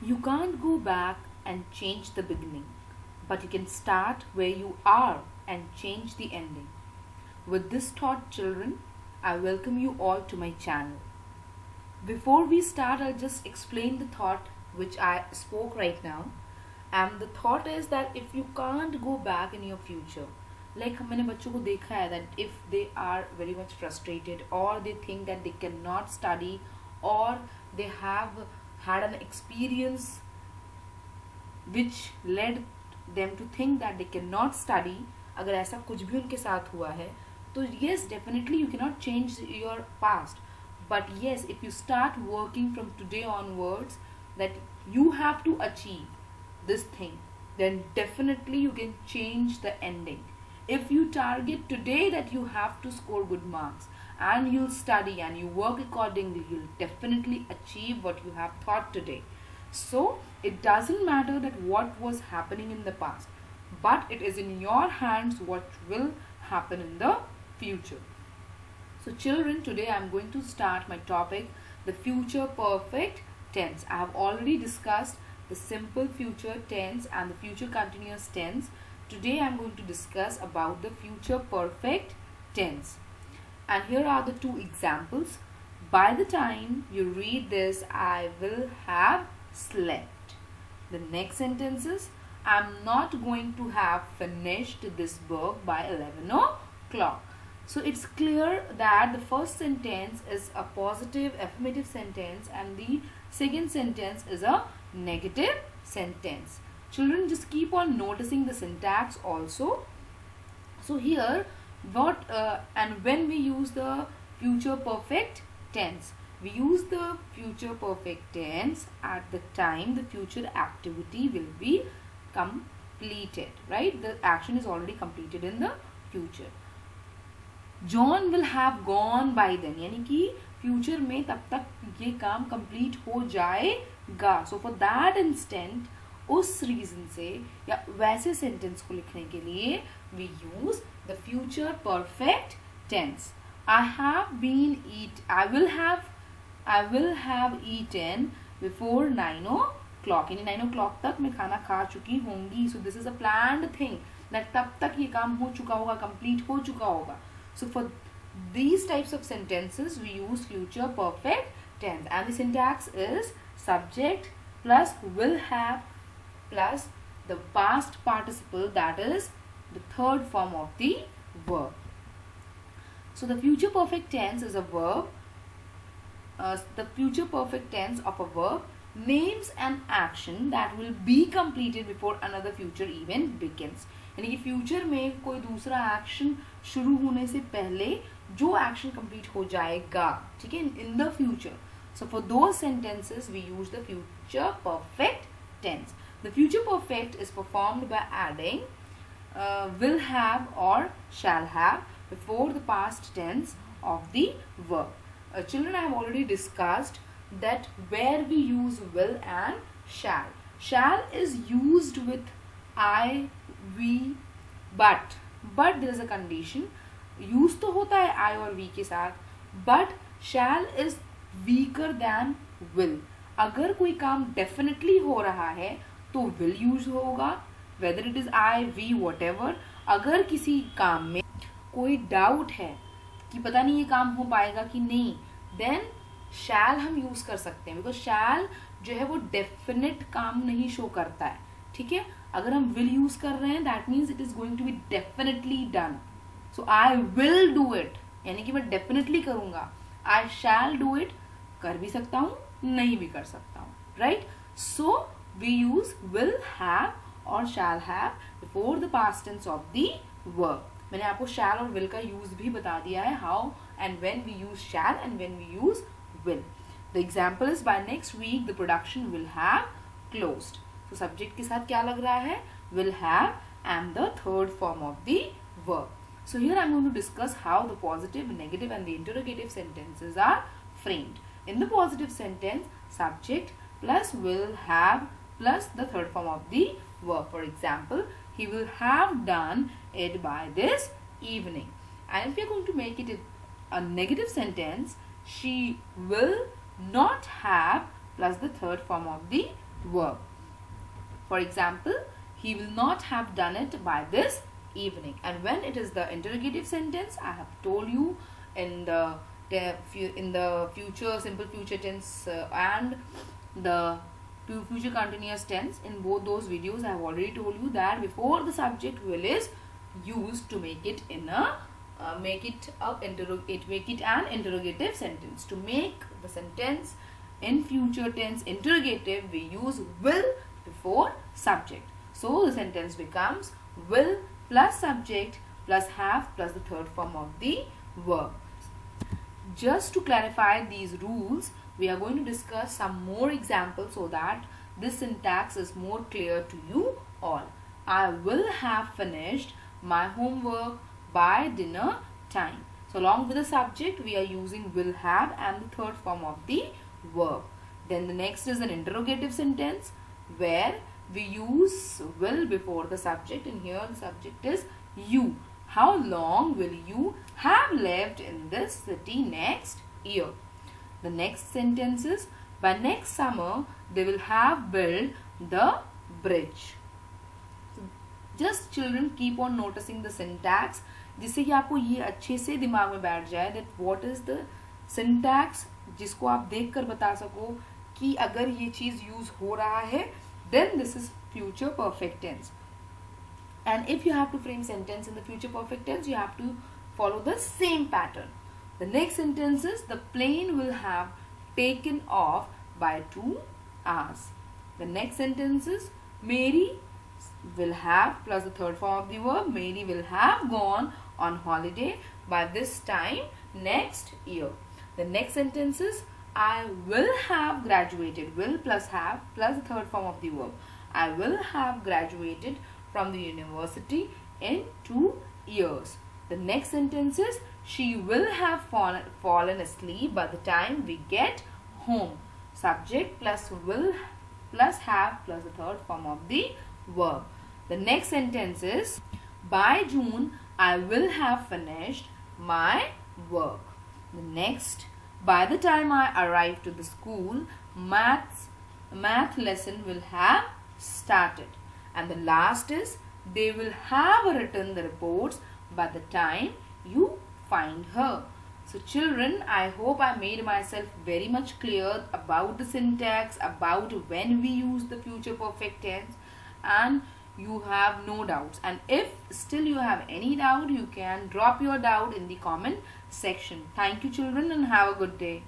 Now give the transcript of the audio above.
You can't go back and change the beginning, but you can start where you are and change the ending. With this thought, children, I welcome you all to my channel. Before we start, I'll just explain the thought which I spoke right now. And the thought is that if you can't go back in your future, like मैंने बच्चों को देखा है that if they are very much frustrated or they think that they cannot study or they have had an experience which led them to think that they cannot study, अगर ऐसा कुछ भी उनके साथ हुआ है तो yes, definitely you cannot change your past. But yes, if you start working from today onwards that you have to achieve this thing, then definitely you can change the ending. If you target today that you have to score good marks and you'll study and you work accordingly, you'll definitely achieve what you have thought today. So it doesn't matter that what was happening in the past, but it is in your hands what will happen in the future. So children, today I am going to start my topic, the future perfect tense. I have already discussed the simple future tense and the future continuous tense. Today I am going to discuss about the future perfect tense. And here are the two examples. By the time you read this, I will have slept. The next sentence is, I am not going to have finished this book by 11 o'clock. So it's clear that the first sentence is a positive affirmative sentence and the second sentence is a negative sentence. Children, just keep on noticing the syntax also. So here what and when we use the future perfect tense, we use the future perfect tense at the time the future activity will be completed, right? The action is already completed in the future. John will have gone by then, यानी कि future में तब तक ये काम complete हो जाएगा. So for that instant, उस रीजन से या वैसे सेंटेंस को लिखने के लिए we use the future perfect tense. I will have eaten before 9 o'clock. यानी 9 o'clock तक मैं खाना खा चुकी होंगी. So this is a planned thing that तब तक ये काम हो चुका होगा, कंप्लीट हो चुका होगा. So for these types of sentences, we use future perfect tense, and the syntax is subject plus will have plus the past participle, that is the third form of the verb. So the future perfect tense is a verb. The future perfect tense of a verb names an action that will be completed before another future event begins. यानी कि future में कोई दूसरा action शुरू होने से पहले जो एक्शन कंप्लीट हो जाएगा, ठीक है, in the future. So for those sentences we use the future perfect tense. The future perfect is performed by adding will have or shall have before the past tense of the verb. Children, I have already discussed that where we use will and shall. Shall is used with I, we, but there is a condition. use तो होता है I और we के साथ, but shall is weaker than will. अगर कोई काम definitely हो रहा है तो will use होगा, whether it is I, we, whatever. अगर किसी काम में कोई डाउट है कि पता नहीं ये काम हो पाएगा कि नहीं, then shall हम यूज कर सकते हैं, because shall जो है वो डेफिनेट काम नहीं शो करता है, ठीक है. अगर हम will यूज कर रहे हैं, that means it is going to be definitely done. So I will do it, यानी कि मैं definitely करूंगा. I shall do it, कर भी सकता हूँ, नहीं भी कर सकता हूँ, right? So we use will have और shall have before the past tense of the verb. मैंने आपको shall और will का use भी बता दिया है, how and when we use shall and when we use will. The example is by next week the production will have closed. So subject के साथ क्या लग रहा है? Will have and the third form of the verb. So here I am going to discuss how the positive, negative and the interrogative sentences are framed. In the positive sentence, subject plus will have plus the third form of the verb. For example, he will have done it by this evening. And if we are going to make it a negative sentence, she will not have plus the third form of the verb. For example, he will not have done it by this evening. And when it is the interrogative sentence, I have told you in the future, simple future tense and the future continuous tense, in both those videos I have already told you that before the subject will is used to make it in a make it an interrogative sentence. To make the sentence in future tense interrogative, we use will before subject. So the sentence becomes will plus subject plus have plus the third form of the verb. Just to clarify these rules, we are going to discuss some more examples so that this syntax is more clear to you all. I will have finished my homework by dinner time. So along with the subject, we are using will have and the third form of the verb. Then the next is an interrogative sentence where we use will before the subject, and here the subject is you. How long will you have lived in this city next year? The next sentence is by next summer they will have built the bridge. So just children keep on noticing the syntax जिससे कि आपको ये अच्छे से दिमाग में बैठ जाए that what is the syntax, जिसको आप देख कर बता सको कि अगर ये चीज़ यूज हो रहा है then this is future perfect tense. And if you have to frame sentence in the future perfect tense, you have to follow the same pattern. The next sentence is the plane will have taken off by 2 hours. The next sentence is Mary will have plus the third form of the verb. Mary will have gone on holiday by this time next year. The next sentence is I will have graduated. Will plus have plus the third form of the verb. I will have graduated from the university in 2 years. The next sentence is she will have fallen asleep by the time we get home. Subject plus will plus have plus the third form of the verb. The next sentence is by June I will have finished my work. The next, by the time I arrive to the school, math lesson will have started. And the last is they will have written the reports by the time you find her. So children, I hope I made myself very much clear about the syntax, about when we use the future perfect tense, and you have no doubts. And if still you have any doubt, you can drop your doubt in the comment section. Thank you children and have a good day.